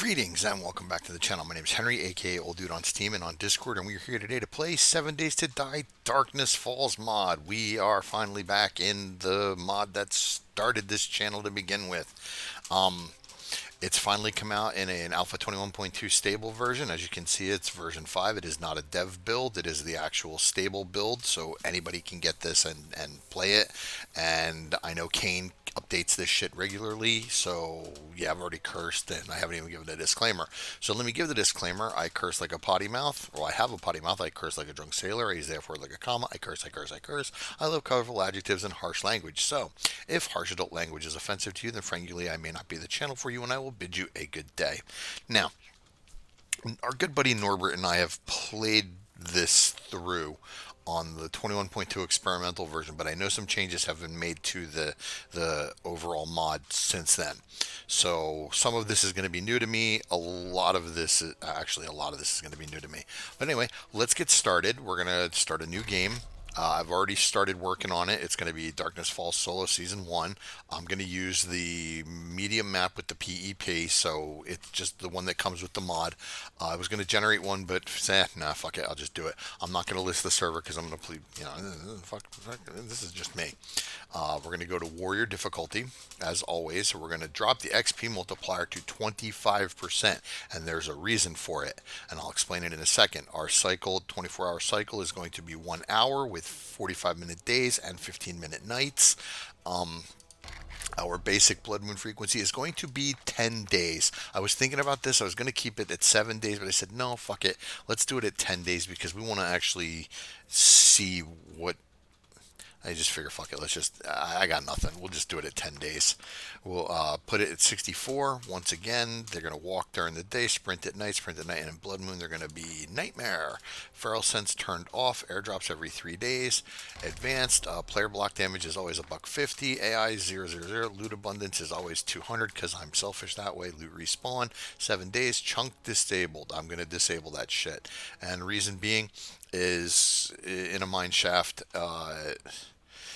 Greetings and welcome back to the channel. My name is Henry, aka Old Dude on Steam and on Discord, and we're here today to play 7 Days to Die Darkness Falls mod. We are finally back in the mod that started this channel to begin with. It's finally come out in an Alpha 21.2 stable version. As you can see, it's version 5. It is not a dev build, it is the actual stable build, so anybody can get this and play it. And I know Kane updates this shit regularly, so yeah, I've already cursed and I haven't even given a disclaimer. So let me give the disclaimer. I curse like a potty mouth. Well, I have a potty mouth. I curse like a drunk sailor. I use the F word like a comma. I curse, I curse, I curse. I love colorful adjectives and harsh language. So if harsh adult language is offensive to you, then frankly, I may not be the channel for you, and I will bid you a good day. Now, our good buddy Norbert and I have played this through on the 21.2 experimental version, but I know some changes have been made to the overall mod since then. So some of this is going to be new to me. A lot of this is going to be new to me. But anyway, let's get started. We're going to start a new game. I've already started working on it. It's going to be Darkness Falls Solo Season 1. I'm going to use the medium map with the PEP, so it's just the one that comes with the mod. I was going to generate one, but nah, fuck it, I'll just do it. I'm not going to list the server because I'm going to play, fuck, this is just me. We're going to go to Warrior difficulty, as always. So we're going to drop the XP multiplier to 25%, and there's a reason for it, and I'll explain it in a second. Our cycle, 24-hour cycle, is going to be 1 hour with 45-minute days and 15-minute nights. Our basic blood moon frequency is going to be 10 days. I was thinking about this. I was going to keep it at 7 days, but I said, no, fuck it. Let's do it at 10 days because we want to actually see what. I just figure, fuck it. I got nothing. We'll just do it at 10 days. We'll put it at 64. Once again, they're going to walk during the day, sprint at night, and in Blood Moon, they're going to be Nightmare. Feral Sense turned off. Airdrops every 3 days. Advanced. Player block damage is always $150. AI 000. Loot abundance is always 200 because I'm selfish that way. Loot respawn. 7 days. Chunk disabled. I'm going to disable that shit. And reason being is in a mine shaft.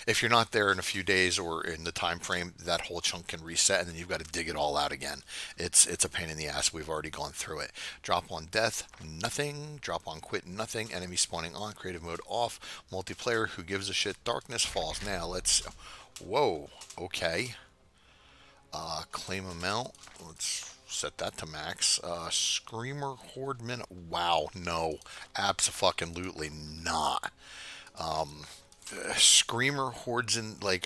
If you're not there in a few days or in the time frame, that whole chunk can reset, and then you've got to dig it all out again. It's a pain in the ass. We've already gone through it. Drop on death, nothing. Drop on quit, nothing. Enemy spawning on, creative mode off. Multiplayer, who gives a shit? Darkness Falls. Now let's. Whoa. Okay. Claim amount. Let's set that to max. Screamer horde minute. Wow. No. Abso-fucking-lutely not. Screamer hordes in like,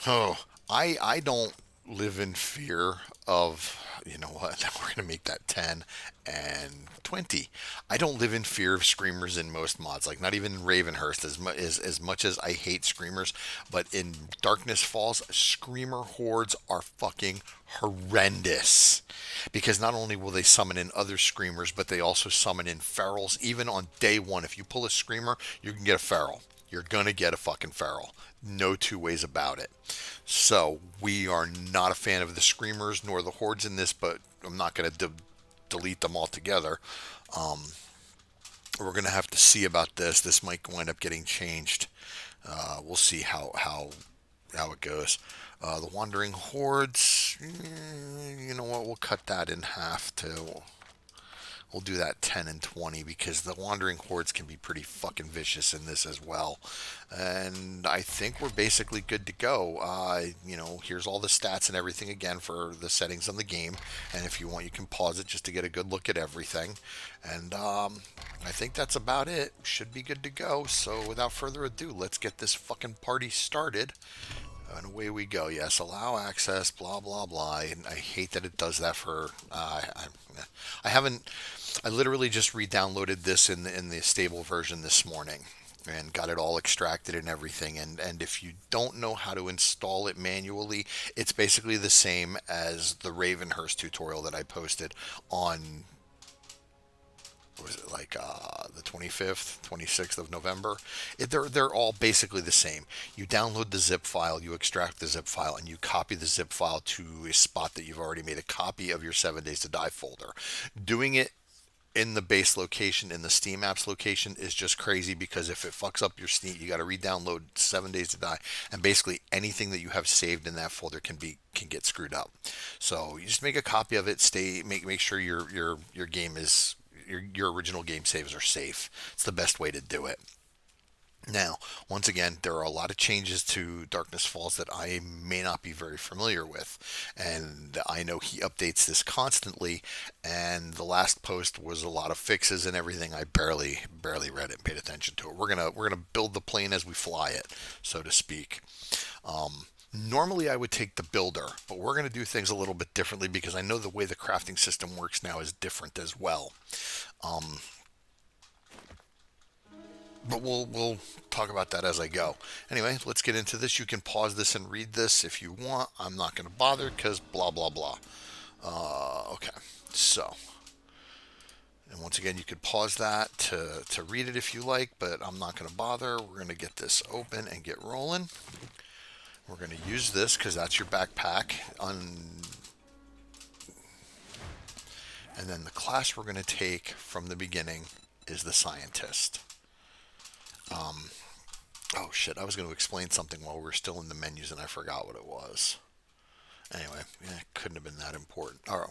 oh, I don't live in fear of, you know what, we're gonna make that 10 and 20. I don't live in fear of screamers in most mods, like not even in Ravenhurst, as much as I hate screamers. But in Darkness Falls, screamer hordes are fucking horrendous, because not only will they summon in other screamers, but they also summon in ferals. Even on day one, if you pull a screamer, you can get a feral. You're going to get a fucking feral. No two ways about it. So we are not a fan of the screamers nor the hordes in this, but I'm not going to delete them altogether. We're going to have to see about this. This might wind up getting changed. We'll see how it goes. The wandering hordes, you know what? We'll cut that in half too. We'll do that 10 and 20 because the wandering hordes can be pretty fucking vicious in this as well. And I think we're basically good to go. Here's all the stats and everything again for the settings on the game. And if you want, you can pause it just to get a good look at everything. And I think that's about it. Should be good to go. So without further ado, let's get this fucking party started. And away we go. Yes, allow access, blah, blah, blah. And I hate that it does that for... I haven't... I literally just re-downloaded this in the stable version this morning and got it all extracted and everything. And if you don't know how to install it manually, it's basically the same as the Ravenhurst tutorial that I posted on... was it like the 25th, 26th of November? They're all basically the same. You download the zip file, you extract the zip file, and you copy the zip file to a spot that you've already made a copy of your 7 Days to Die folder. Doing it in the base location, in the Steam apps location, is just crazy because if it fucks up your Steam, you got to re-download 7 days to die, and basically anything that you have saved in that folder can get screwed up. So you just make a copy of it. Make sure your game is your original game saves are safe. It's the best way to do it. Now, once again, there are a lot of changes to Darkness Falls that I may not be very familiar with, and I know he updates this constantly. And the last post was a lot of fixes and everything. I barely read it and paid attention to it. We're gonna build the plane as we fly it, so to speak. Normally, I would take the builder, but we're going to do things a little bit differently because I know the way the crafting system works now is different as well. Um, but we'll talk about that as I go. Anyway, let's get into this. You can pause this and read this if you want. I'm not going to bother because blah blah blah. Okay, so and once again, you could pause that to read it if you like, but I'm not going to bother. We're going to get this open and get rolling. We're going to use this because that's your backpack. And then the class we're going to take from the beginning is the scientist. Oh shit, I was going to explain something while we were still in the menus and I forgot what it was. Anyway, yeah, it couldn't have been that important. All right,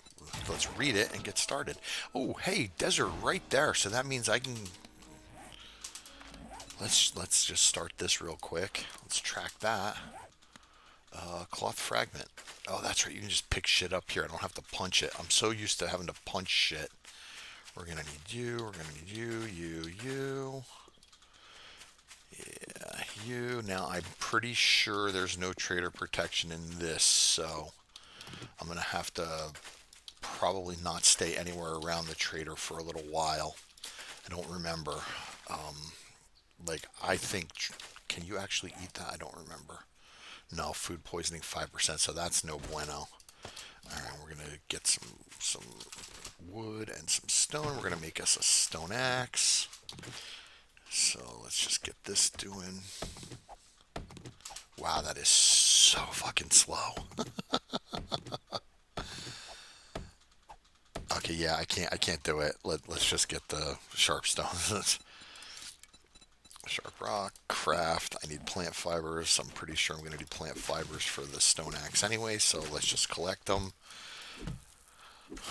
let's read it and get started. Oh, hey, desert right there. So that means I can. Let's just start this real quick. Let's track that. Cloth fragment. Oh, that's right. You can just pick shit up here. I don't have to punch it. I'm so used to having to punch shit. We're gonna need you. We're gonna need you. Yeah, you. Now I'm pretty sure there's no trader protection in this, so I'm gonna have to probably not stay anywhere around the trader for a little while. I don't remember. Um, like I think, can you actually eat that? I don't remember. No, food poisoning 5%, so that's no bueno. All right, we're gonna get some wood and some stone. We're gonna make us a stone axe. So let's just get this doing. Wow, that is so fucking slow. Okay, yeah, I can't do it. Let's just get the sharp stone. Sharp rock, craft. I need plant fibers. I'm pretty sure I'm going to do plant fibers for the stone axe anyway, so let's just collect them.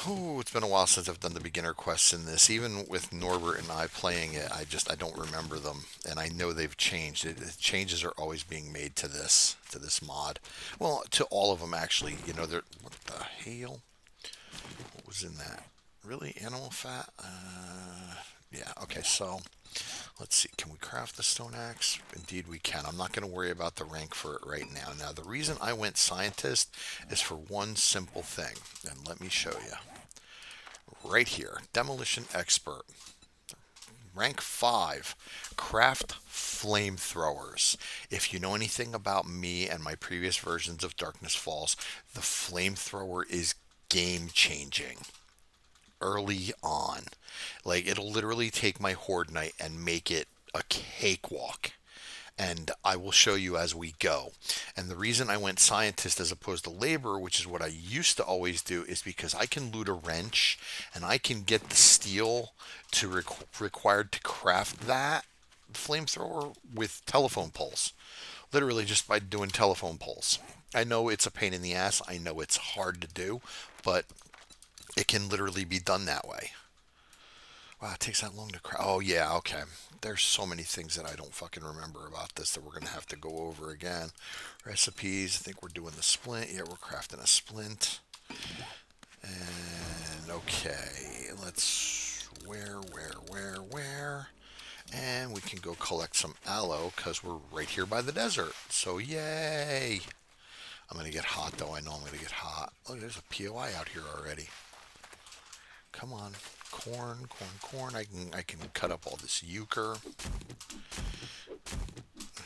Oh, it's been a while since I've done the beginner quests in this. Even with Norbert and I playing it, I don't remember them, and I know they've changed. Changes are always being made to this mod. Well, to all of them actually. You know, they're what the hell? What was in that? Really, animal fat? Yeah. Okay, so let's see. Can we craft the stone axe? Indeed, we can. I'm not going to worry about the rank for it right now. Now, the reason I went scientist is for one simple thing, and let me show you. Right here, demolition expert, rank 5, craft flamethrowers. If you know anything about me and my previous versions of Darkness Falls, the flamethrower is game changing early on. Like it'll literally take my horde knight and make it a cakewalk. And I will show you as we go. And the reason I went scientist as opposed to laborer, which is what I used to always do, is because I can loot a wrench and I can get the steel required to craft that flamethrower with telephone poles. Literally just by doing telephone poles. I know it's a pain in the ass. I know it's hard to do, but it can literally be done that way. Wow, it takes that long to craft. Oh, yeah, okay. There's so many things that I don't fucking remember about this that we're going to have to go over again. Recipes, I think we're doing the splint. Yeah, we're crafting a splint. And, okay, let's... Where? And we can go collect some aloe because we're right here by the desert. So, yay! I'm going to get hot, though. I know I'm going to get hot. Oh, there's a POI out here already. Come on. Corn. I can cut up all this euchre.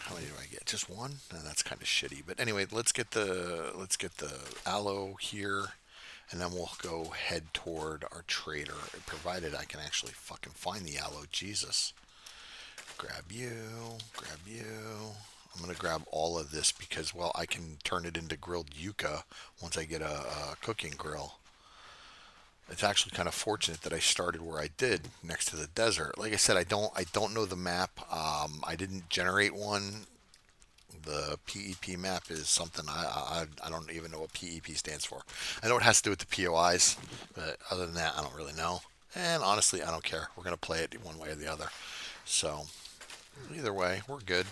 How many do I get? Just one? No, that's kind of shitty. But anyway, let's get the aloe here, and then we'll go head toward our trader, provided I can actually fucking find the aloe. Jesus. Grab you. I'm gonna grab all of this because, well, I can turn it into grilled yucca once I get a cooking grill. It's actually kind of fortunate that I started where I did, next to the desert. Like I said, I don't know the map. I didn't generate one. The PEP map is something I don't even know what PEP stands for. I know it has to do with the POIs, but other than that, I don't really know. And honestly, I don't care. We're gonna play it one way or the other. So either way, we're good.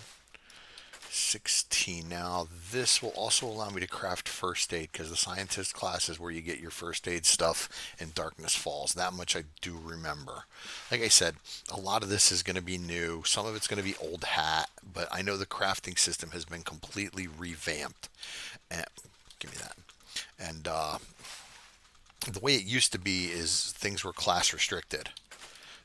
16. Now, this will also allow me to craft first aid because the scientist class is where you get your first aid stuff in Darkness Falls. That much I do remember. Like I said, a lot of this is going to be new. Some of it's going to be old hat, but I know the crafting system has been completely revamped. And, give me that. And the way it used to be is things were class restricted.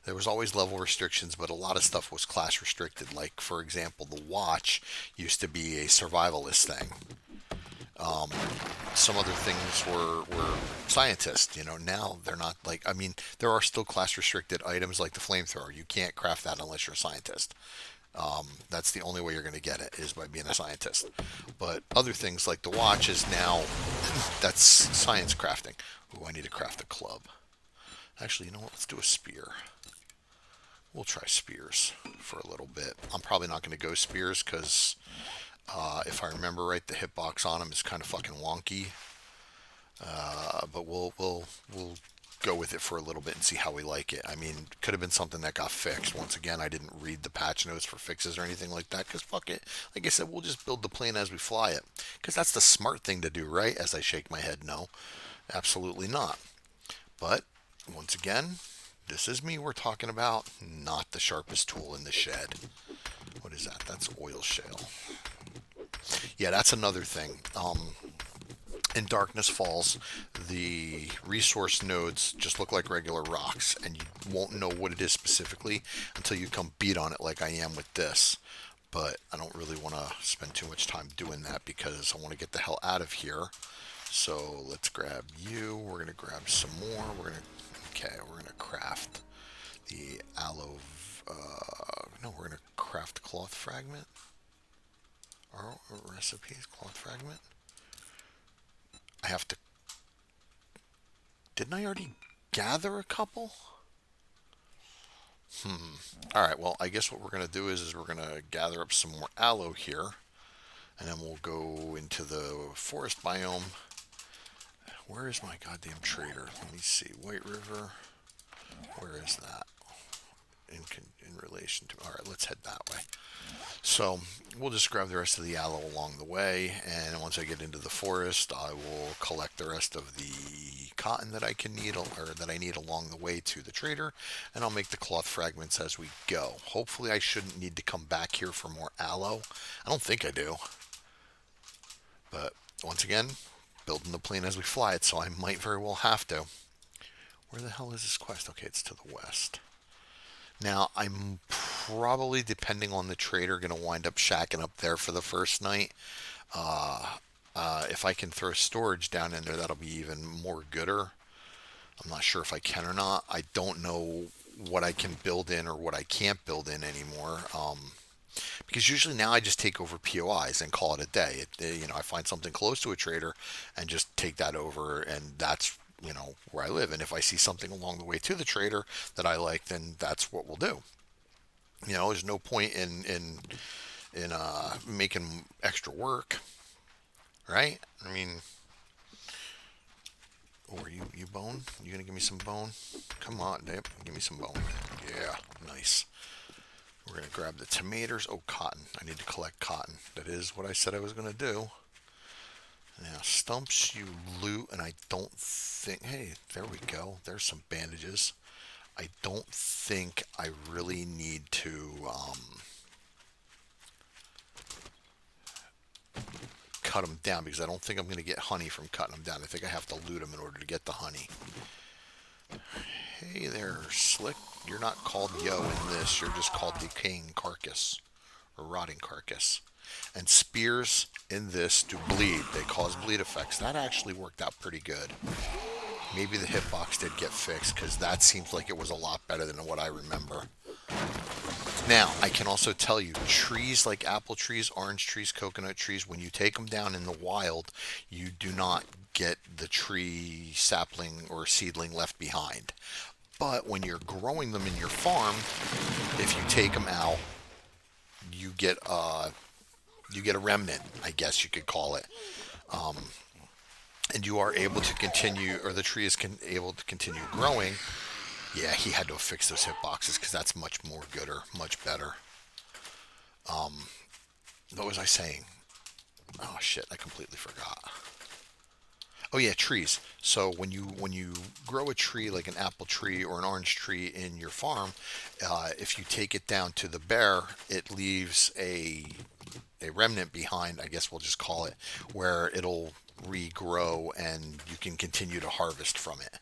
There was always level restrictions, but a lot of stuff was class restricted. Like, for example, the watch used to be a survivalist thing. Some other things were scientists. Now they're not. Like, I mean, there are still class restricted items like the flamethrower. You can't craft that unless you're a scientist. That's the only way you're going to get it, is by being a scientist. But other things like the watch is now that's science crafting. Ooh, I need to craft a club. Actually, you know what? Let's do a spear. We'll try spears for a little bit. I'm probably not going to go spears because if I remember right, the hitbox on them is kind of fucking wonky. But we'll go with it for a little bit and see how we like it. I mean, could have been something that got fixed. Once again, I didn't read the patch notes for fixes or anything like that because fuck it. Like I said, we'll just build the plane as we fly it because that's the smart thing to do, right? As I shake my head, no, absolutely not. But once again, this is me we're talking about, not the sharpest tool in the shed. What is that? That's oil shale. Yeah, that's another thing. In Darkness Falls, the resource nodes just look like regular rocks, and you won't know what it is specifically until you come beat on it like I am with this. But I don't really want to spend too much time doing that because I want to get the hell out of here. So let's grab you. We're going to grab some more. We're going to craft the aloe. No, we're going to craft cloth fragment. Our recipes, cloth fragment. I have to. Didn't I already gather a couple? All right. Well, I guess what we're going to do is we're going to gather up some more aloe here, and then we'll go into the forest biome. Where is my goddamn trader? Let me see. White River. Where is that? In relation to. All right, let's head that way. So we'll just grab the rest of the aloe along the way, and once I get into the forest, I will collect the rest of the cotton that I can need or that I need along the way to the trader, and I'll make the cloth fragments as we go. Hopefully, I shouldn't need to come back here for more aloe. I don't think I do, but once again, building the plane as we fly it, so I might very well have to. Where the hell is this quest? Okay, it's to the west. Now, I'm probably, depending on the trader, going to wind up shacking up there for the first night. If I can throw storage down in there, that'll be even more gooder. I'm not sure if I can or not. I don't know what I can build in or what I can't build in anymore. Because usually now I just take over POIs and call it a day. I find something close to a trader and just take that over, and that's where I live. And if I see something along the way to the trader that I like, then that's what we'll do. There's no point in making extra work, right? I mean, or you bone? You gonna give me some bone? Come on, Dave, give me some bone. Yeah, nice. We're gonna grab the tomatoes. Oh, cotton. I need to collect cotton. That is what I said I was gonna do. Now, stumps you loot, and I don't think. Hey, there we go. There's some bandages. I don't think I really need to cut them down because I don't think I'm going to get honey from cutting them down. I think I have to loot them in order to get the honey. Hey there, Slick. You're not called Yo in this. You're just called Decaying Carcass or Rotting Carcass. And spears in this do bleed. They cause bleed effects. That actually worked out pretty good. Maybe the hitbox did get fixed because that seems like it was a lot better than what I remember. Now, I can also tell you, trees like apple trees, orange trees, coconut trees, when you take them down in the wild, you do not get the tree sapling or seedling left behind. But when you're growing them in your farm, if you take them out, you get you get a remnant, I guess you could call it, and you are able to continue, or the tree is able to continue growing. Yeah, he had to fix those hitboxes because that's much more gooder, much better. What was I saying? Oh shit, I completely forgot. Oh yeah, trees. So when you grow a tree like an apple tree or an orange tree in your farm, if you take it down to the bear, it leaves a remnant behind. I guess we'll just call it, where it'll regrow and you can continue to harvest from it.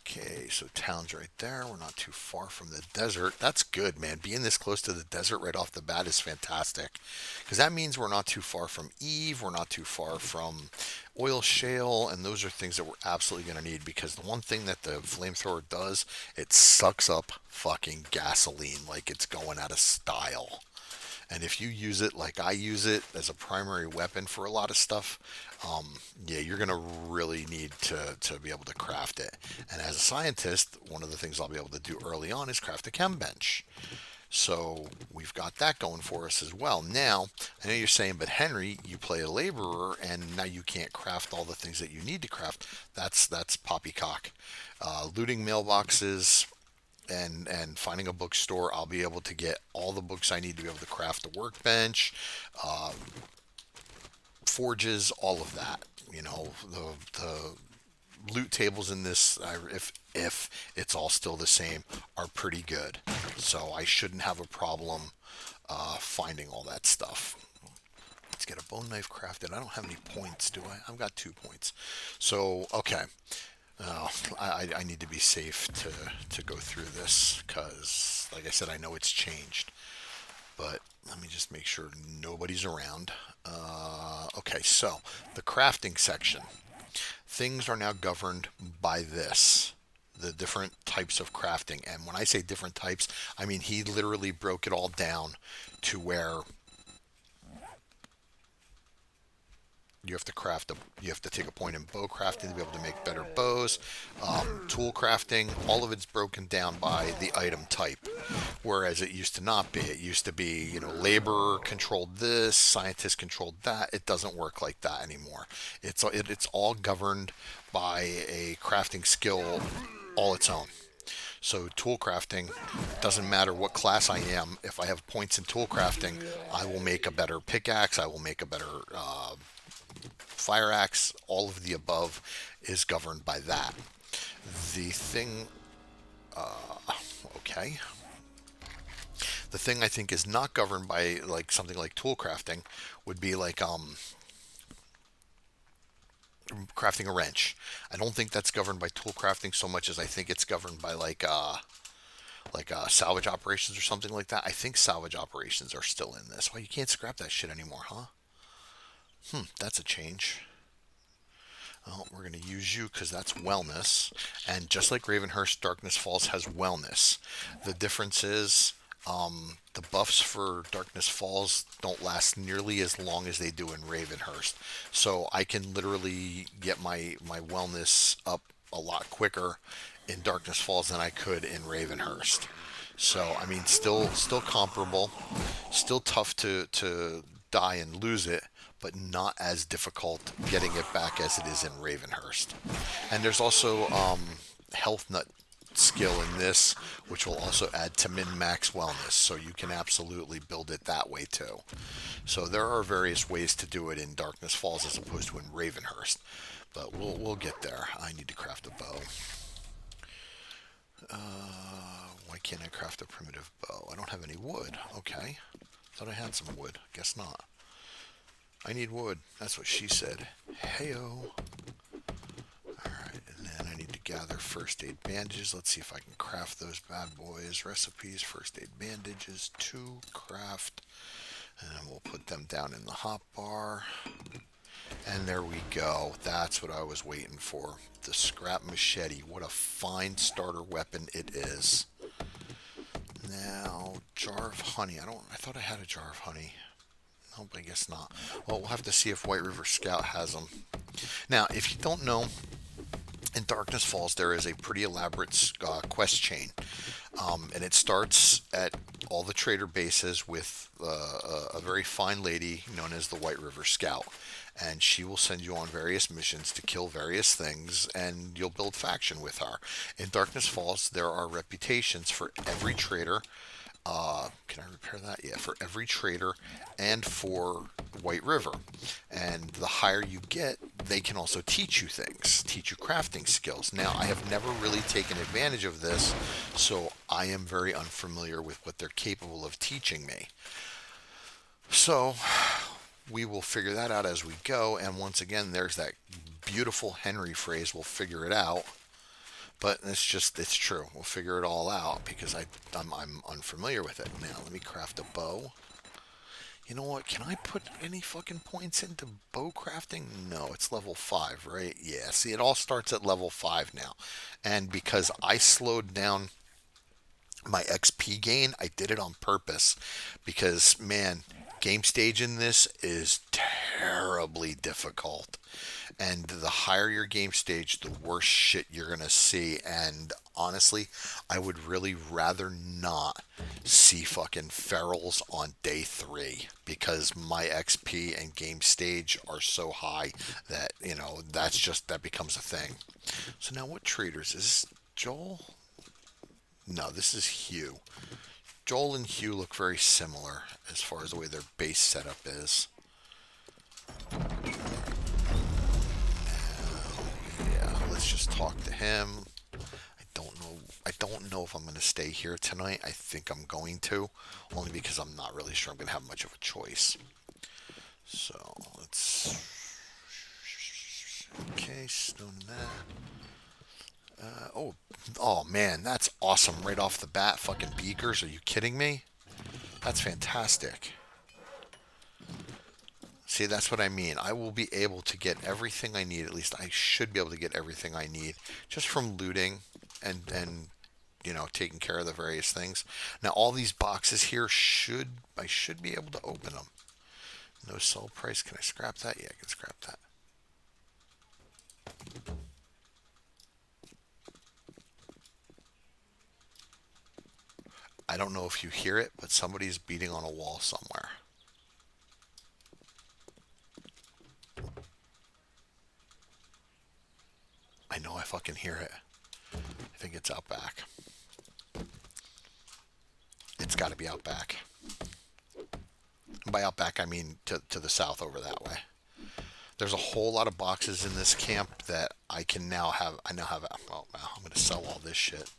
Okay, so town's right there. We're not too far from the desert. That's good, man. Being this close to the desert right off the bat is fantastic. Because that means we're not too far from Eve. We're not too far from oil shale. And those are things that we're absolutely going to need. Because the one thing that the flamethrower does, it sucks up fucking gasoline like it's going out of style. And if you use it like I use it as a primary weapon for a lot of stuff, yeah, you're going to really need to be able to craft it. And as a scientist, one of the things I'll be able to do early on is craft a chem bench. So we've got that going for us as well. Now, I know you're saying, but Henry, you play a laborer, and now you can't craft all the things that you need to craft. That's poppycock. Looting mailboxes, and finding a bookstore, I'll be able to get all the books I need to be able to craft a workbench, uh, forges, all of that. You know, the loot tables in this, if it's all still the same, are pretty good. So I shouldn't have a problem finding all that stuff. Let's get a bone knife crafted. I don't have any points, do I? I've got 2 points. So, okay. I need to be safe to go through this because, like I said, I know it's changed. But let me just make sure nobody's around. Okay, so the crafting section. Things are now governed by this. The different types of crafting. And when I say different types, I mean he literally broke it all down to where you have to take a point in bow crafting to be able to make better bows. Tool crafting, all of it's broken down by the item type, whereas it used to not be. It used to be, labor controlled this, scientist controlled that. It doesn't work like that anymore. It's all governed by a crafting skill all its own. So tool crafting, doesn't matter what class I am. If I have points in tool crafting, I will make a better pickaxe. I will make a better fire axe. All of the above is governed by that. The thing, okay. The thing I think is not governed by like something like tool crafting would be like crafting a wrench. I don't think that's governed by tool crafting so much as I think it's governed by like salvage operations or something like that. I think salvage operations are still in this. Well, you can't scrap that shit anymore, huh? That's a change. Well, we're going to use you because that's wellness. And just like Ravenhurst, Darkness Falls has wellness. The difference is the buffs for Darkness Falls don't last nearly as long as they do in Ravenhurst. So I can literally get my wellness up a lot quicker in Darkness Falls than I could in Ravenhurst. So I mean, still comparable, still tough to die and lose it, but not as difficult getting it back as it is in Ravenhurst. And there's also health nut skill in this, which will also add to min-max wellness, so you can absolutely build it that way too. So there are various ways to do it in Darkness Falls as opposed to in Ravenhurst, but we'll get there. I need to craft a bow. Why can't I craft a primitive bow? I don't have any wood. Okay. Thought I had some wood. Guess not. I need wood. That's what she said. Heyo. Alright, and then I need to gather first aid bandages. Let's see if I can craft those bad boys. Recipes, first aid bandages, 2 craft. And we'll put them down in the hot bar. And there we go. That's what I was waiting for. The scrap machete. What a fine starter weapon it is. Now, jar of honey. I thought I had a jar of honey. Nope, I guess not. Well, we'll have to see if White River Scout has them. Now, if you don't know, in Darkness Falls, there is a pretty elaborate quest chain. And it starts at all the trader bases with a very fine lady known as the White River Scout. And she will send you on various missions to kill various things, and you'll build faction with her. In Darkness Falls, there are reputations for every trader. Can I repair that? Yeah, for every trader and for White River. And the higher you get, they can also teach you things, teach you crafting skills. Now, I have never really taken advantage of this, so I am very unfamiliar with what they're capable of teaching me. So, we will figure that out as we go. And once again, there's that beautiful Henry phrase, we'll figure it out. But it's true. We'll figure it all out because I'm unfamiliar with it. Now, let me craft a bow. You know what? Can I put any fucking points into bow crafting? No, it's level 5, right? Yeah, see, it all starts at level 5 now. And because I slowed down my XP gain, I did it on purpose. Because, man, game stage in this is terribly difficult. And the higher your game stage, the worse shit you're going to see. And honestly, I would really rather not see fucking ferals on day 3 because my XP and game stage are so high that, that becomes a thing. So now what traders? Is this Joel? No, this is Hugh. Joel and Hugh look very similar as far as the way their base setup is. Yeah, let's just talk to him. I don't know. I don't know if I'm going to stay here tonight. I think I'm going to, only because I'm not really sure I'm going to have much of a choice. So let's. Okay, stone that. Oh man, that's awesome right off the bat. Fucking beakers, are you kidding me? That's fantastic. See, that's what I mean. I will be able to get everything I need. At least I should be able to get everything I need just from looting and taking care of the various things. Now, all these boxes here I should be able to open them. No sell price. Can I scrap that? Yeah, I can scrap that. I don't know if you hear it, but somebody's beating on a wall somewhere. I know I fucking hear it. I think it's out back. It's got to be out back. And by out back, I mean to the south over that way. There's a whole lot of boxes in this camp that I can now have. I now have. Well, I'm going to sell all this shit.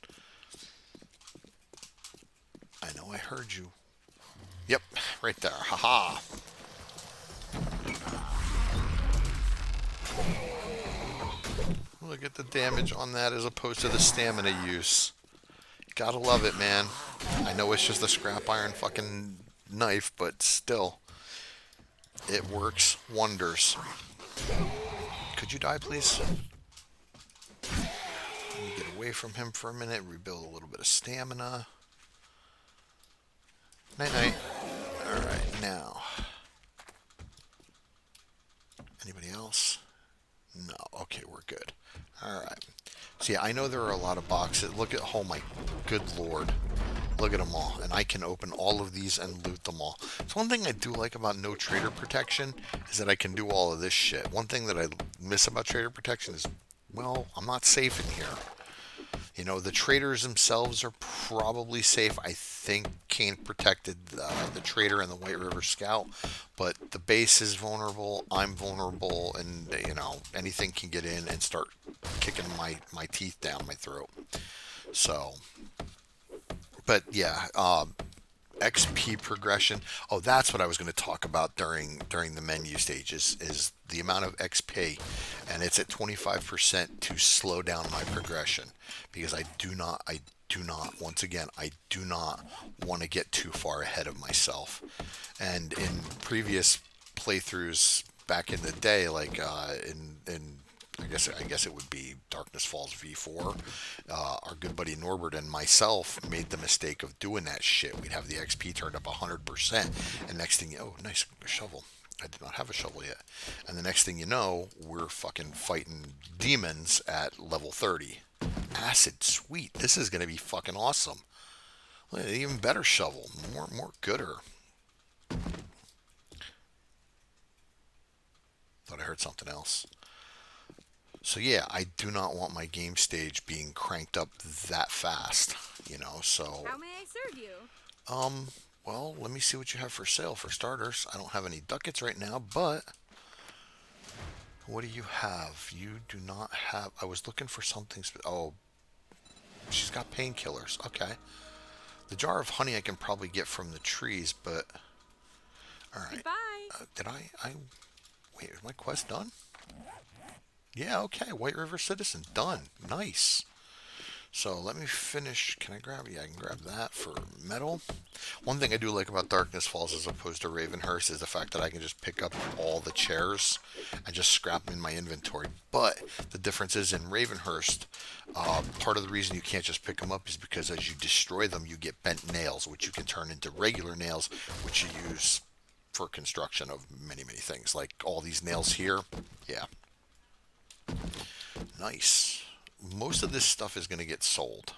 I know I heard you. Yep, right there. Haha. Look at the damage on that as opposed to the stamina use. Gotta love it, man. I know it's just a scrap iron fucking knife, but still, it works wonders. Could you die, please? Let me get away from him for a minute, rebuild a little bit of stamina. Night night. Alright, now. Anybody else? No. Okay, we're good. Alright. So yeah, I know there are a lot of boxes. Look at, oh my good lord. Look at them all. And I can open all of these and loot them all. So one thing I do like about no trader protection is that I can do all of this shit. One thing that I miss about trader protection is, well, I'm not safe in here. The traders themselves are probably safe. I think Kane protected the trader and the White River Scout, but the base is vulnerable. I'm vulnerable, and anything can get in and start kicking my teeth down my throat. So, but yeah, XP progression. Oh, that's what I was going to talk about during the menu stages is the amount of XP, and it's at 25% to slow down my progression because I do not once again I do not want to get too far ahead of myself. And in previous playthroughs back in the day, like in I guess it would be Darkness Falls V4. Our good buddy Norbert and myself made the mistake of doing that shit. We'd have the XP turned up 100%, and next thing oh, nice shovel. I did not have a shovel yet. And the next thing you know, we're fucking fighting demons at level 30. Acid, sweet. This is gonna be fucking awesome. Look at an even better shovel. More gooder. Thought I heard something else. So yeah, I do not want my game stage being cranked up that fast, so How may I serve you? um well, let me see what you have for sale for starters. I don't have any ducats right now, but what do you have? You do not have. I was looking for something oh, she's got painkillers. Okay. The jar of honey I can probably get from the trees, but all right. Goodbye. Did I wait, is my quest done? Yeah, okay. White River Citizen done. Nice. So let me finish. Can I grab? Yeah, I can grab that for metal. One thing I do like about Darkness Falls as opposed to Ravenhurst is the fact that I can just pick up all the chairs and just scrap them in my inventory. But the difference is in Ravenhurst, part of the reason you can't just pick them up is because as you destroy them, you get bent nails, which you can turn into regular nails, which you use for construction of many, many things. Like all these nails here. Yeah, nice. Most of this stuff is going to get sold.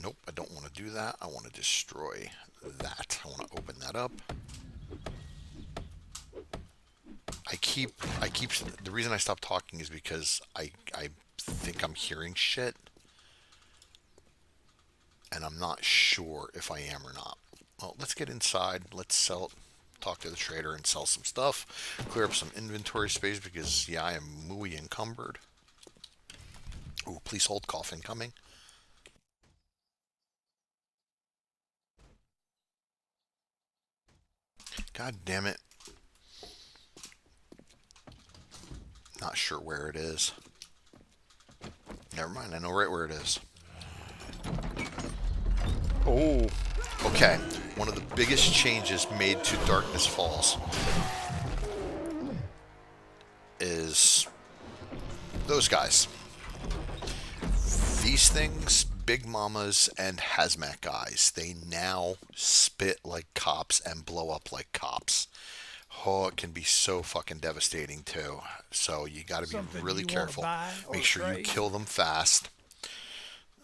Nope, I don't want to do that. I want to destroy that. I want to open that up. The reason I stopped talking is because I think I'm hearing shit, and I'm not sure if I am or not. Well, let's get inside. Let's sell, talk to the trader and sell some stuff. Clear up some inventory space because, yeah, I am muy encumbered. Ooh, please hold, cough incoming. God damn it. Not sure where it is. Never mind, I know right where it is. Oh, okay. One of the biggest changes made to Darkness Falls is those guys. These things, Big Mamas and Hazmat guys, they now spit like cops and blow up like cops. Oh, it can be so fucking devastating too. So you got to be Something really you want to careful. buy Make or sure you trade? kill them fast.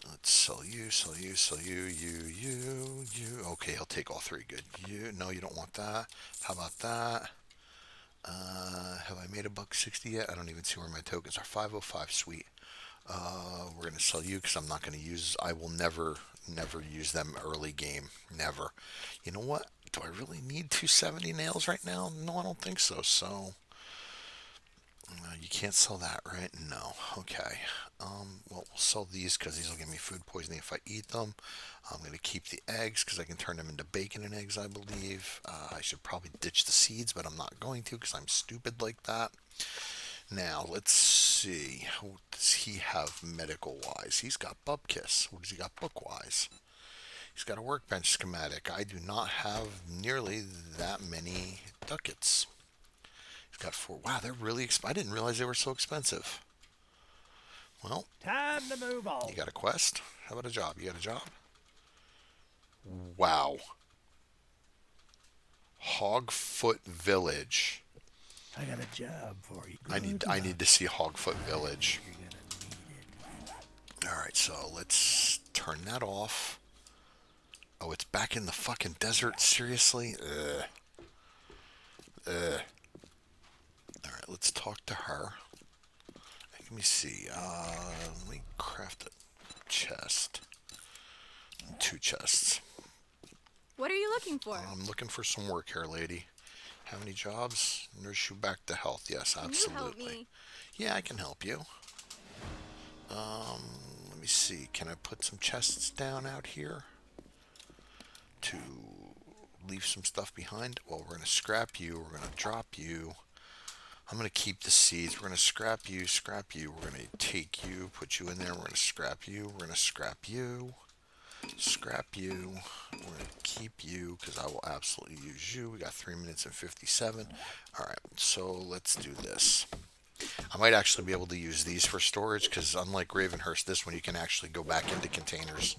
Let's sell you, sell you, sell you, you. Okay, he'll take all three. Good. You. No, you don't want that. How about that? Have I made a buck 60 yet? I don't even see where my tokens are. 505. Sweet. We're gonna sell you because I'm not gonna use. I will never use them early game. Never. You know what? Do I really need 270 nails right now? No, I don't think so. So you can't sell that, right? No. Okay. Well, we'll sell these because these will give me food poisoning if I eat them. I'm going to keep the eggs because I can turn them into bacon and eggs, I believe. I should probably ditch the seeds, but I'm not going to because I'm stupid like that. Now, let's see. What does he have medical wise? He's got Bubkiss. What does he got book wise? He's got a workbench schematic. I do not have nearly that many ducats. He's got four. Wow, they're really expensive. I didn't realize they were so expensive. Well, Time to move on. you got a quest? How about a job? You got a job? Wow. Hogfoot Village. I got a job for you. I need to see Hogfoot Village. You're gonna need it. All right, so let's turn that off. Oh, it's back in the fucking desert. Seriously? Ugh. Ugh. All right, let's talk to her. Let me see. Let me craft a chest. Two chests. What are you looking for? I'm looking for some work here, lady. Have any jobs? Nurse you back to health. Yes, Can you help absolutely. me? Yeah, I can help you. Let me see. Can I put some chests down out here to leave some stuff behind? Well, we're going to scrap you. We're going to drop you. I'm going to keep the seeds. We're going to scrap you, scrap you. We're going to take you, put you in there. We're going to scrap you. We're going to scrap you, scrap you. We're going to keep you because I will absolutely use you. We got 3 minutes and 57. All right, so let's do this. I might actually be able to use these for storage because unlike Ravenhurst, this one you can actually go back into containers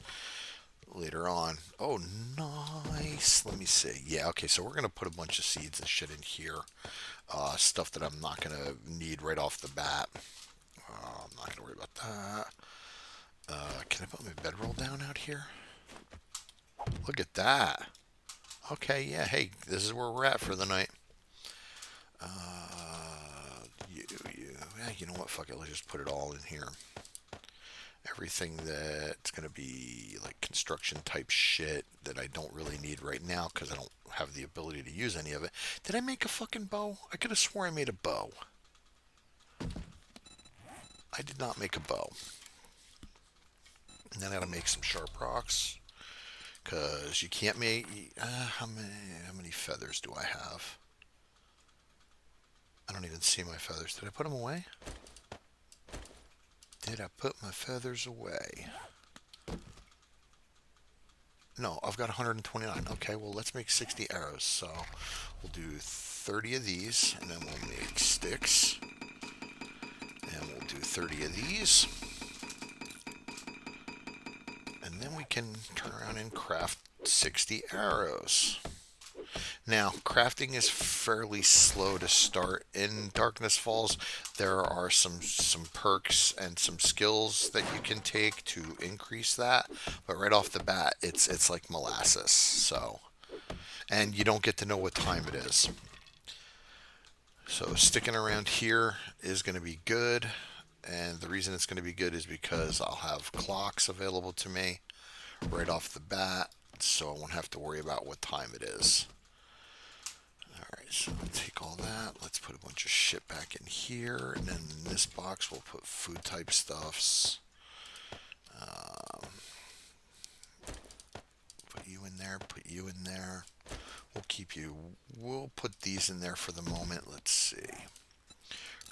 later on. Oh, nice. Let me see. Yeah, okay, so we're going to put a bunch of seeds and shit in here. Stuff that I'm not going to need right off the bat. I'm not going to worry about that. Can I put my bedroll down out here? Look at that. Okay, yeah, hey, this is where we're at for the night. Yeah, you know what? Fuck it, let's just put it all in here. Everything that's going to be like construction type shit that I don't really need right now because I don't have the ability to use any of it. Did I make a fucking bow? I could have sworn I made a bow. I did not make a bow. And then I gotta make some sharp rocks because you can't make. How many feathers do I have? I don't even see my feathers. Did I put them away? Did I put my feathers away? No, I've got 129. Okay, well, let's make 60 arrows. So we'll do 30 of these, and then we'll make sticks. And we'll do 30 of these. And then we can turn around and craft 60 arrows. Now, crafting is fairly slow to start in Darkness Falls. There are some perks and some skills that you can take to increase that, but right off the bat, it's like molasses. So, and you don't get to know what time it is. So, sticking around here is going to be good, and the reason it's going to be good is because I'll have clocks available to me right off the bat, so I won't have to worry about what time it is. Alright, so we'll take all that. Let's put a bunch of shit back in here. And then in this box, we'll put food type stuffs. Put you in there, put you in there. We'll keep you. We'll put these in there for the moment. Let's see.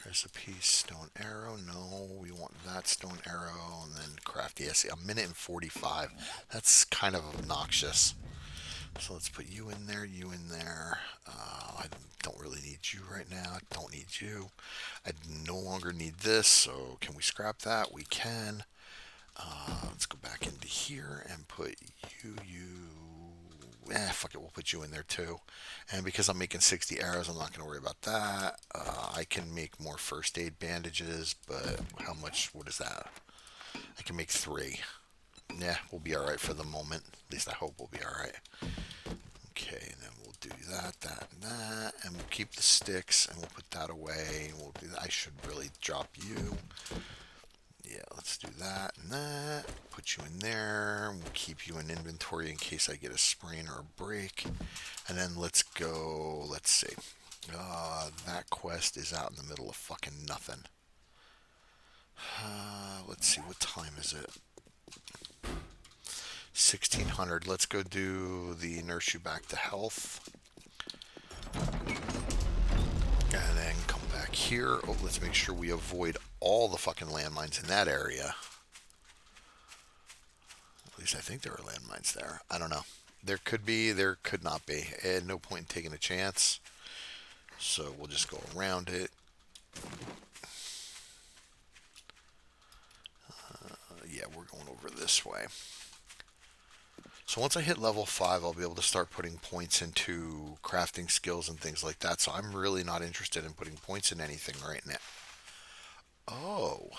Recipe, stone arrow. No, we want that stone arrow. And then craft. Yeah, see, a minute and 45. That's kind of obnoxious. So let's put you in there, you in there. I don't really need you right now. I don't need you. I no longer need this, so can we scrap that? We can. Let's go back into here and put fuck it, we'll put you in there too. And because I'm making 60 arrows, I'm not going to worry about that. I can make more first aid bandages, but how much, what is that? I can make 3. Yeah, we'll be alright for the moment. At least I hope we'll be alright. Okay, and then we'll do that, that, and that, and we'll keep the sticks, and we'll put that away. And we'll do that. I should really drop you. Yeah, let's do that and that. Put you in there. We'll keep you in inventory in case I get a sprain or a break. And then let's go. Let's see. That quest is out in the middle of fucking nothing. Let's see. What time is it? 1600. Let's go do the nurse you back to health. And then come back here. Oh, let's make sure we avoid all the fucking landmines in that area. At least I think there are landmines there. I don't know. There could be, there could not be. And no point in taking a chance. So we'll just go around it. Yeah, we're going over this way. So once I hit level 5, I'll be able to start putting points into crafting skills and things like that. So I'm really not interested in putting points in anything right now. Oh,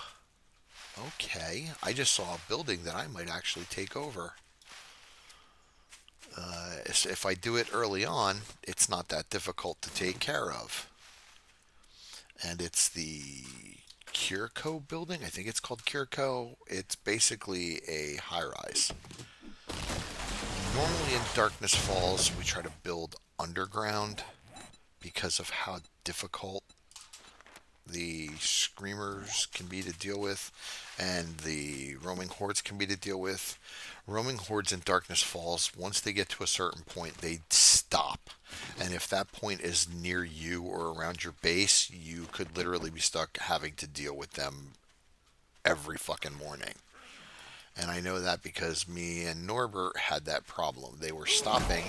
okay. I just saw a building that I might actually take over. If I do it early on, it's not that difficult to take care of. And it's the Kirko building. I think it's called Kirko. It's basically a high-rise. Normally in Darkness Falls, we try to build underground because of how difficult the screamers can be to deal with and the roaming hordes can be to deal with. Roaming hordes in Darkness Falls, once they get to a certain point, they stop. And if that point is near you or around your base, you could literally be stuck having to deal with them every fucking morning. And I know that because me and Norbert had that problem. They were stopping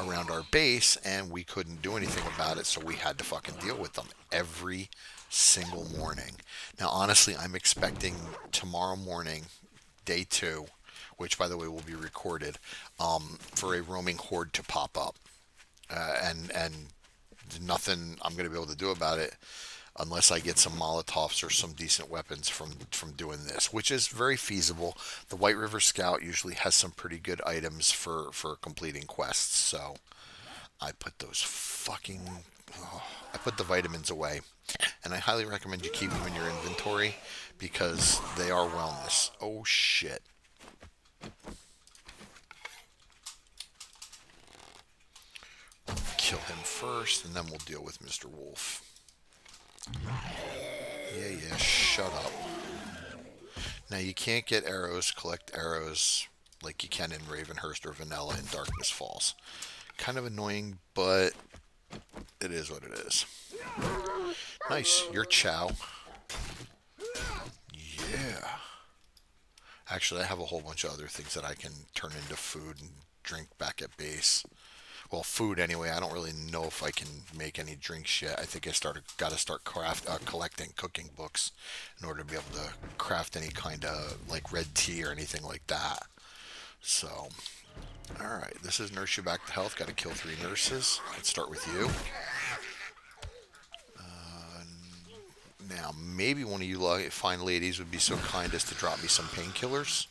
around our base and we couldn't do anything about it, so we had to fucking deal with them every single morning. Now, honestly, I'm expecting tomorrow morning, day two, which by the way will be recorded, for a roaming horde to pop up. And nothing I'm going to be able to do about it unless I get some Molotovs or some decent weapons from doing this, which is very feasible. The White River Scout usually has some pretty good items for completing quests, so I put those fucking I put the vitamins away, and I highly recommend you keep them in your inventory because they are wellness. Oh shit. Kill him first, and then we'll deal with Mr. Wolf. Yeah, shut up. Now you can't get arrows, collect arrows like you can in Ravenhurst or Vanilla in Darkness Falls. Kind of annoying, but it is what it is. Nice, you're Chow. Yeah. Actually, I have a whole bunch of other things that I can turn into food and drink back at base. Well, food anyway. I don't really know if I can make any drinks yet. I think got to start collecting cooking books in order to be able to craft any kind of like red tea or anything like that. So, all right, this is nurse you back to health. Got to kill 3 nurses. Let's start with you. Now, maybe one of you fine ladies would be so kind as to drop me some painkillers,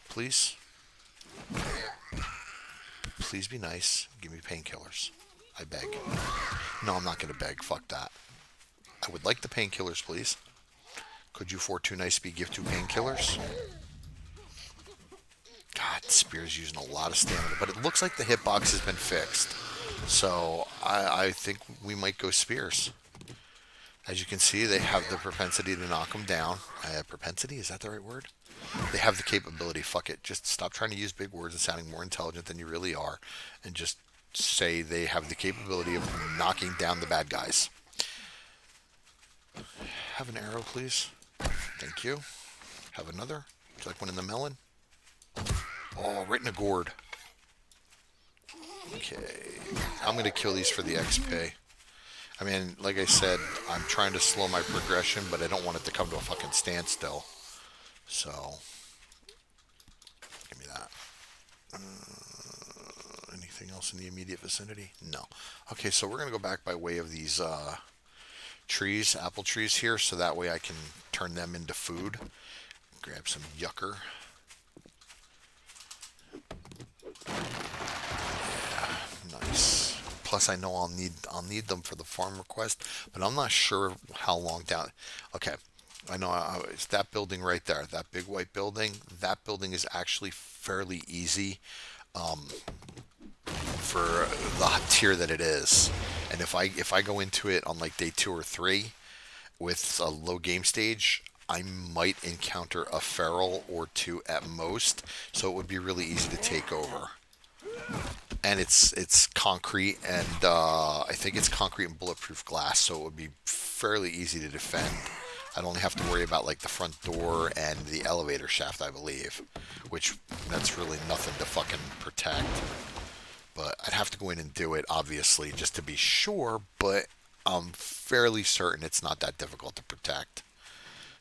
please. Please be nice. Give me painkillers. I beg. No, I'm not going to beg. Fuck that. I would like the painkillers, please. Could you for 2 nice be give 2 painkillers? God, Spear's using a lot of stamina, but it looks like the hitbox has been fixed. So I think we might go Spears. As you can see, they have the propensity to knock them down. Propensity? Is that the right word? They have the capability. Fuck it. Just stop trying to use big words and sounding more intelligent than you really are. And just say they have the capability of knocking down the bad guys. Have an arrow, please. Thank you. Have another. Would you like one in the melon? Oh, right in a gourd. Okay. I'm going to kill these for the XP. I mean, like I said, I'm trying to slow my progression, but I don't want it to come to a fucking standstill. So, give me that. Anything else in the immediate vicinity? No. Okay, so we're going to go back by way of these trees, apple trees here, so that way I can turn them into food. Grab some yucca. Yeah, nice. Plus, I know I'll need them for the farm request, but I'm not sure how long down. Okay, I know it's that building right there, that big white building. That building is actually fairly easy for the tier that it is. And if I go into it on like day 2 or 3 with a low game stage, I might encounter a feral or 2 at most. So it would be really easy to take over. And it's concrete, and I think it's concrete and bulletproof glass, so it would be fairly easy to defend. I'd only have to worry about like the front door and the elevator shaft, I believe, which that's really nothing to fucking protect. But I'd have to go in and do it, obviously, just to be sure, but I'm fairly certain it's not that difficult to protect.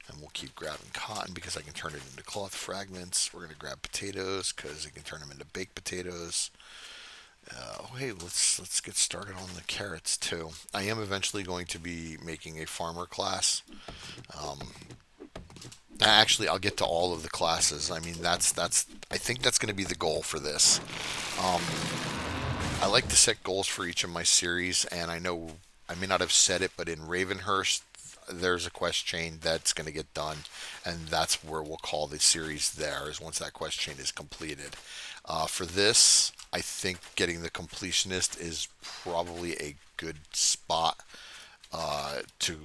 And we'll keep grabbing cotton because I can turn it into cloth fragments. We're going to grab potatoes because I can turn them into baked potatoes. Hey, let's get started on the carrots too. I am eventually going to be making a farmer class. Actually, I'll get to all of the classes. I mean, I think that's going to be the goal for this. I like to set goals for each of my series, and I know I may not have said it, but in Ravenhurst, there's a quest chain that's going to get done, and that's where we'll call the series there, is once that quest chain is completed. For this, I think getting the completionist is probably a good spot to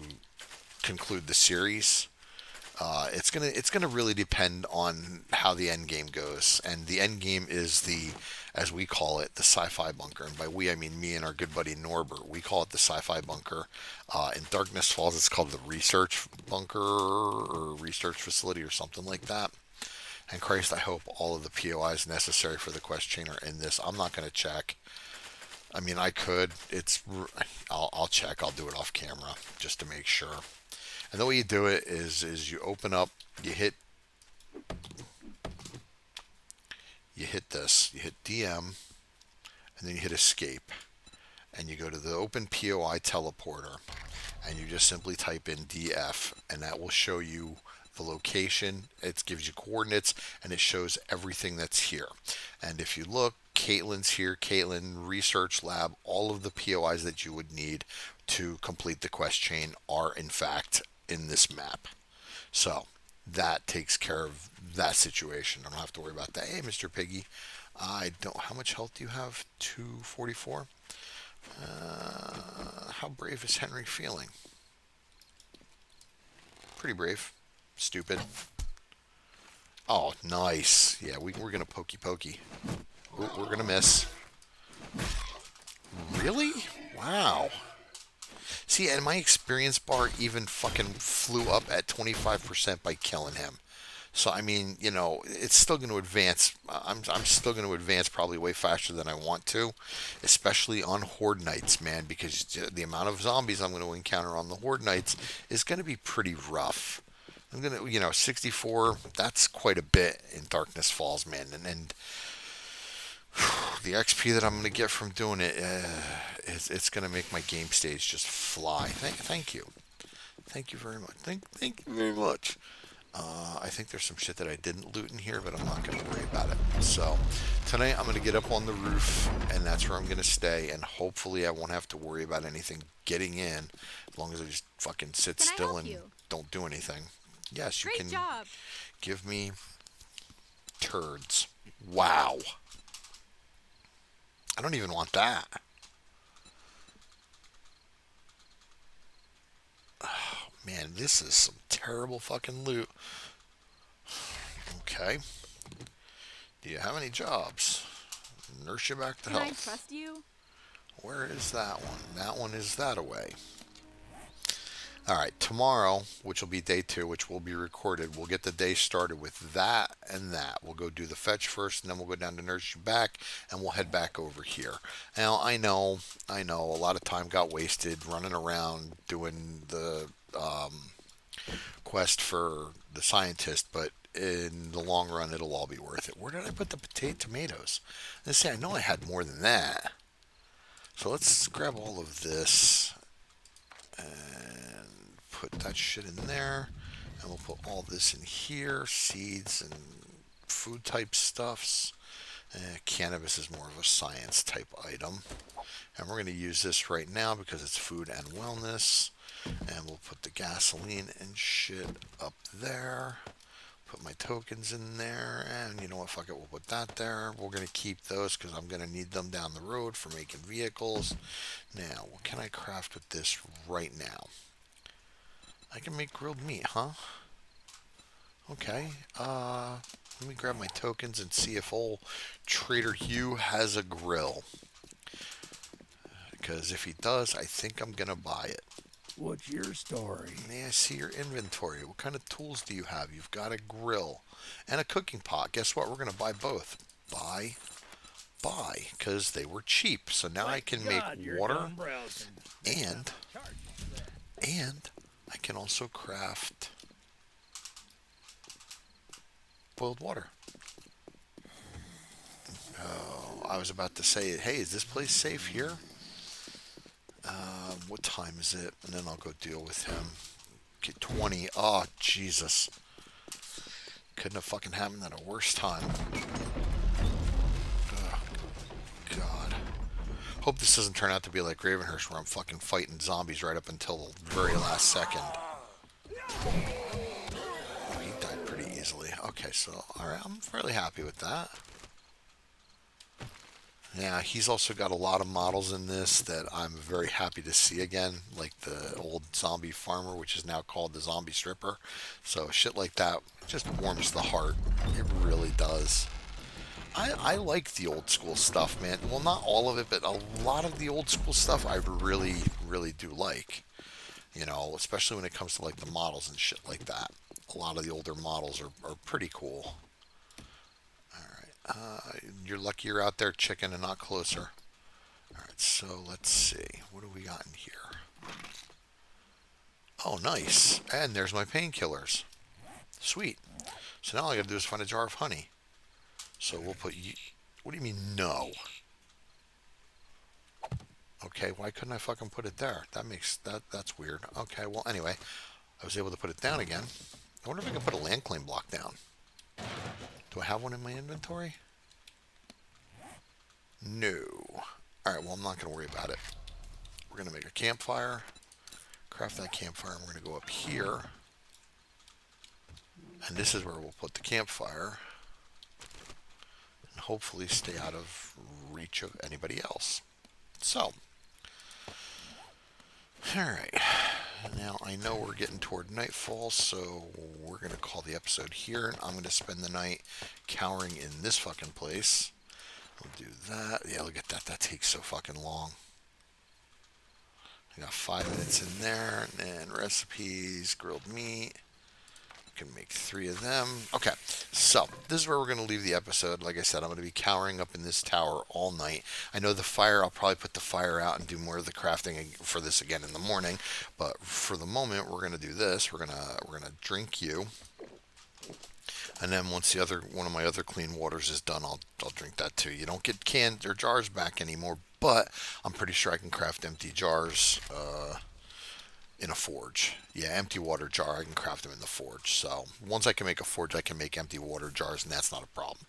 conclude the series. It's gonna really depend on how the end game goes, and the end game is as we call it, the sci-fi bunker. And by we, I mean me and our good buddy Norbert. We call it the sci-fi bunker. In Darkness Falls, it's called the research bunker or research facility or something like that. And Christ, I hope all of the POIs necessary for the quest chain are in this. I'm not going to check. I mean, I could. I'll check. I'll do it off camera just to make sure. And the way you do it is you open up, you hit this, you hit DM, and then you hit escape, and you go to the open POI teleporter, and you just simply type in DF, and that will show you the location. It gives you coordinates, and it shows everything that's here. And if you look, Caitlin's here, Caitlin Research Lab, all of the POIs that you would need to complete the quest chain are in fact in this map. So that takes care of that situation. I don't have to worry about that. Hey, Mr. Piggy, I don't. How much health do you have? 244. How brave is Henry feeling? Pretty brave. Stupid. Oh, nice. Yeah, we're gonna pokey pokey. Ooh, we're gonna miss. Really? Wow. See, and my experience bar even fucking flew up at 25% by killing him. So I mean, it's still going to advance. I'm still going to advance probably way faster than I want to, especially on Horde nights, man, because the amount of zombies I'm going to encounter on the Horde nights is going to be pretty rough. I'm going to, 64. That's quite a bit in Darkness Falls, man, and the XP that I'm going to get from doing it, it's going to make my game stage just fly. Thank you. Thank you very much. Thank you very much. I think there's some shit that I didn't loot in here, but I'm not going to worry about it. So tonight I'm going to get up on the roof, and that's where I'm going to stay, and hopefully I won't have to worry about anything getting in, as long as I just fucking sit Can I still help and you? don't do anything. Yes, you Great can job. give me turds. Wow. I don't even want that. Oh, man, this is some terrible fucking loot. Okay. Do you have any jobs? Nurse you back to Can I health. trust you? Where is that one? That one is that away. Alright, tomorrow, which will be day 2, which will be recorded, we'll get the day started with that and that. We'll go do the fetch first, and then we'll go down to nurse you back, and we'll head back over here. Now, I know, a lot of time got wasted running around doing the quest for the scientist, but in the long run, it'll all be worth it. Where did I put the tomatoes? Let's say I know I had more than that. So let's grab all of this and put that shit in there. And we'll put all this in here. Seeds and food type stuffs. Cannabis is more of a science type item. And we're going to use this right now because it's food and wellness. And we'll put the gasoline and shit up there. Put my tokens in there, and you know what, fuck it, we'll put that there. We're going to keep those because I'm going to need them down the road for making vehicles. Now, what can I craft with this right now? I can make grilled meat, huh? Okay, let me grab my tokens and see if old Trader Hugh has a grill. Because if he does, I think I'm going to buy it. What's your story? May I see your inventory? What kind of tools do you have? You've got a grill and a cooking pot. Guess what? We're going to buy both. Buy, because they were cheap. So now I can make water, and I can also craft boiled water. Oh, I was about to say, hey, is this place safe here? What time is it? And then I'll go deal with him. Get 20. Oh, Jesus. Couldn't have fucking happened at a worse time. Oh, God. Hope this doesn't turn out to be like Gravenhurst where I'm fucking fighting zombies right up until the very last second. Oh, he died pretty easily. Okay, so, alright, I'm fairly happy with that. Yeah, he's also got a lot of models in this that I'm very happy to see again, like the old zombie farmer, which is now called the zombie stripper. So shit like that just warms the heart. It really does. I like the old school stuff, man. Well, not all of it, but a lot of the old school stuff I really, really do like. Especially when it comes to like the models and shit like that. A lot of the older models are pretty cool. You're lucky you're out there, chicken, and not closer. All right, so let's see. What do we got in here? Oh, nice. And there's my painkillers. Sweet. So now all I gotta do is find a jar of honey. So we'll put you. What do you mean, no? Okay, why couldn't I fucking put it there? That's weird. Okay, well, anyway, I was able to put it down again. I wonder if I can put a land claim block down. Do I have one in my inventory? No. Alright, well, I'm not going to worry about it. We're going to make a campfire. Craft that campfire, and we're going to go up here. And this is where we'll put the campfire. And hopefully stay out of reach of anybody else. So. Alright. Now, I know we're getting toward nightfall, so we're going to call the episode here. And I'm going to spend the night cowering in this fucking place. We'll do that. Yeah, look at that. That takes so fucking long. I got 5 minutes in there. And recipes, grilled meat. Can make 3 of them. Okay, so this is where we're going to leave the episode. Like I said, I'm going to be cowering up in this tower all night. I know the fire, I'll probably put the fire out and do more of the crafting for this again in the morning. But for the moment, we're going to do this. We're going to drink you. And then once the other one of my other clean waters is done, I'll drink that too. You don't get cans or jars back anymore, but I'm pretty sure I can craft empty jars in a forge. Yeah, empty water jar, I can craft them in the forge. So once I can make a forge, I can make empty water jars, and that's not a problem.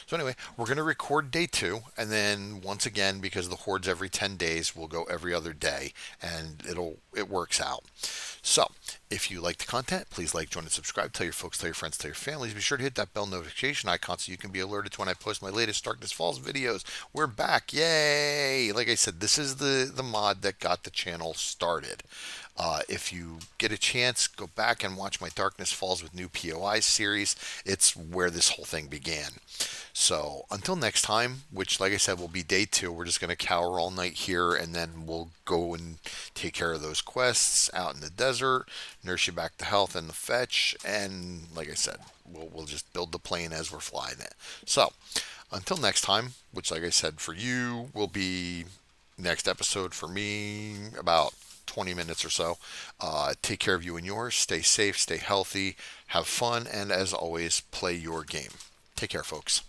So anyway, we're going to record day 2, and then once again, because the horde's every 10 days, we'll go every other day, and it works out. So if you like the content, please like, join, and subscribe. Tell your folks, tell your friends, tell your families. Be sure to hit that bell notification icon so you can be alerted to when I post my latest Darkness Falls videos. We're back. Yay! Like I said, this is the mod that got the channel started. If you get a chance, go back and watch my Darkness Falls with New POI series. It's where this whole thing began. So until next time, which like I said will be day 2, we're just going to cower all night here, and then we'll go and take care of those quests out in the desert, nurse you back to health and the fetch, and like I said, we'll just build the plane as we're flying it. So until next time, which like I said for you will be next episode, for me about 20 minutes or so. Take care of you and yours. Stay safe, stay healthy, have fun, and as always, play your game. Take care, folks.